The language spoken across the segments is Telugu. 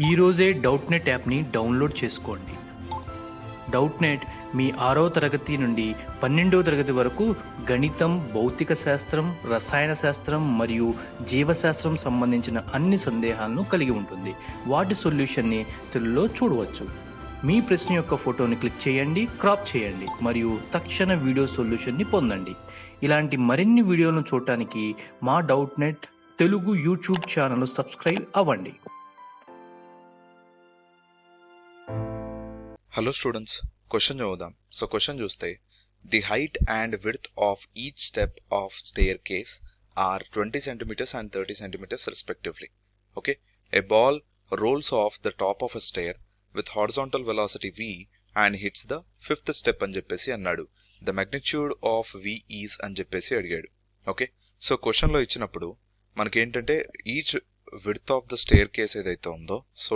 ఈరోజే డౌట్నెట్ యాప్ని డౌన్లోడ్ చేసుకోండి. డౌట్నెట్ మీ 6వ తరగతి నుండి 12వ తరగతి వరకు గణితం, భౌతిక శాస్త్రం, రసాయన శాస్త్రం మరియు జీవశాస్త్రం సంబంధించిన అన్ని సందేహాలను కలిగి ఉంటుంది. వాటి సొల్యూషన్ని తెలుగులో చూడవచ్చు. మీ ప్రశ్న యొక్క ఫోటోని క్లిక్ చేయండి, క్రాప్ చేయండి మరియు తక్షణ వీడియో సొల్యూషన్ని పొందండి. ఇలాంటి మరిన్ని వీడియోలను చూడటానికి మా Doubtnut Telugu YouTube channel subscribe అవ్వండి. హలో స్టూడెంట్స్, క్వశ్చన్ చదువుదాం. సో క్వశ్చన్ చూస్తే the height and width of each step of staircase are 20 centimeters and 30 centimeters respectively. Okay, a ball rolls off the top of a stair with horizontal velocity v and hits the fifth step అని చెప్పేసి అన్నాడు. The magnitude of v is అని చెప్పేసి అడిగాడు. ఓకే, సో క్వశ్చన్లో ఇచ్చినప్పుడు మనకేంటంటే each width of the staircase ఏదైతే ఉందో, సో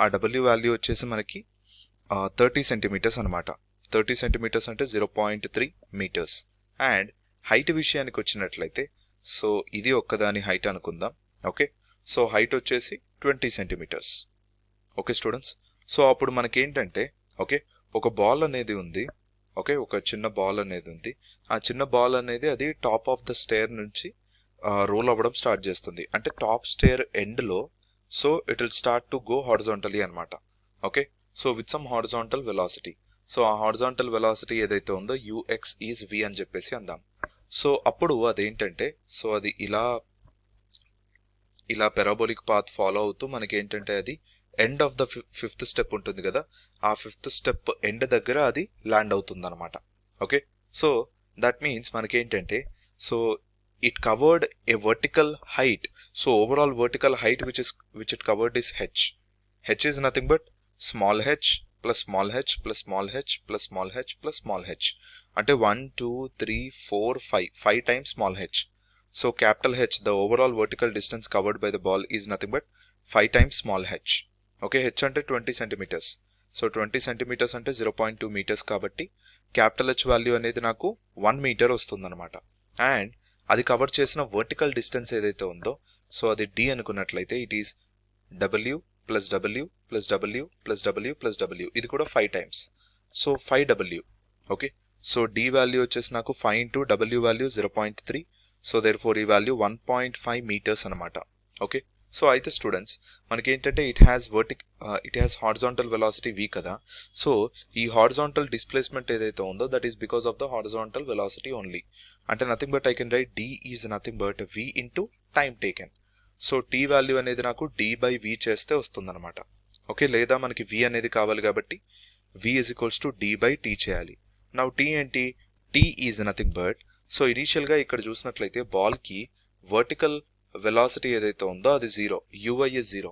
ఆ డబ్ల్యూ వాల్యూ వచ్చేసి మనకి 30 centimeters అనమాట. 30 centimeters అంటే 0.3 meters. అండ్ హైట్ విషయానికి వచ్చినట్లయితే సో ఇది ఒక్కదాని హైట్ అనుకుందాం. ఓకే, సో హైట్ వచ్చేసి 20 centimeters. ఓకే స్టూడెంట్స్, సో అప్పుడు మనకేంటంటే ఓకే ఒక బాల్ అనేది ఉంది. ఓకే, ఒక చిన్న బాల్ అనేది ఉంది. ఆ చిన్న బాల్ అనేది అది టాప్ ఆఫ్ ద స్టేర్ నుంచి రోల్ అవ్వడం స్టార్ట్ చేస్తుంది. అంటే టాప్ స్టేర్ ఎండ్లో so it will start to go horizontally అనమాట. Okay, so with some horizontal velocity. So ఆ హారిజాంటల్ వెలాసిటీ ఏదైతే ఉందో ux ఈజ్ v అని చెప్పేసి అందాం. సో అప్పుడు అదేంటంటే సో అది ఇలా పెరాబోలిక్ పాత్ ఫాలో అవుతూ మనకి ఏంటంటే అది end of the fifth step ఉంటుంది కదా, ఆ ఫిఫ్త్ స్టెప్ ఎండ్ దగ్గర అది ల్యాండ్ అవుతుంది అనమాట. ఓకే, సో దట్ మీన్స్ మనకేంటంటే so it covered a vertical height. So overall vertical height which it covered is h. H is nothing but small h plus small h plus small h plus small h plus small h. అంటే 1 2 3 4 5 times small h. So capital H, the overall vertical distance covered by the ball is nothing but 5 times small h. Okay, h అంటే 20 centimeters. సో 20 centimeters అంటే 0.2 meters కాబట్టి capital H వాల్యూ అనేది నాకు 1 meter వస్తుంది అనమాట. అండ్ అది కవర్ చేసిన వర్టికల్ డిస్టెన్స్ ఏదైతే ఉందో సో అది d అనుకున్నట్లయితే it is w plus w plus w plus w plus w, ఇది కూడా 5 times. So 5w. Okay, so d value వచ్చేసి నాకు 5 into w value 0.3. So therefore ఈ వాల్యూ 1.5 meters అనమాట. ఓకే, సో అయితే స్టూడెంట్స్ మనకేంటంటే it has horizontal velocity v కదా. సో ఈ హారిజాంటల్ డిస్ప్లేస్మెంట్ ఏదైతే ఉందో that is because of the horizontal velocity only. అంటే nothing but I can write d is nothing but v into time taken. So t value అనేది నాకు d బై v చేస్తే వస్తుందన్నమాట. ఓకే, లేదా మనకి v అనేది కావాలి కాబట్టి v is equals to d by t చేయాలి. నౌ t ఏంటి, t is nothing but so ఇనీషియల్గా ఇక్కడ చూసినట్లయితే బాల్కి వర్టికల్ velocity ఏదైతే ఉందో అది 0, ui is 0.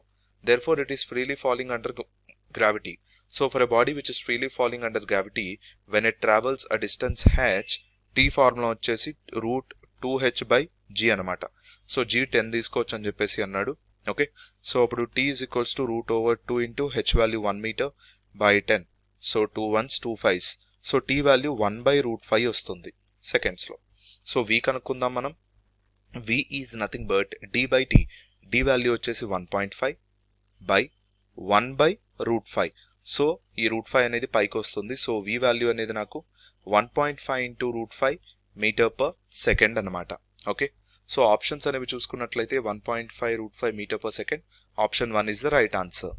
Therefore it is freely falling under gravity. So for a body which is freely falling under gravity, when it travels a distance h, t formula వచ్చేసి √2h by g అనమాట. సో g 10 తీసుకోవచ్చు అని చెప్పేసి అన్నాడు. ఓకే, సో అప్పుడు t is equals to √2 into h value 1 meter by 10. So 2 1s 2 5s. So t value 1 by √5 వస్తుంది సెకండ్స్లో. సో v కనుక్కుందాం మనం. v is nothing but d by t. d value వచ్చేసి 1.5 బై 1 బై √5. సో ఈ √5 అనేది పైకి వస్తుంది. సో v వాల్యూ అనేది నాకు 1.5 ఇంటూ √5 మీటర్ పర్ సెకండ్ అనమాట. ఓకే, సో ఆప్షన్స్ అనేవి చూసుకున్నట్లయితే 1.5 √5 meter per second. Option 1 is the right answer.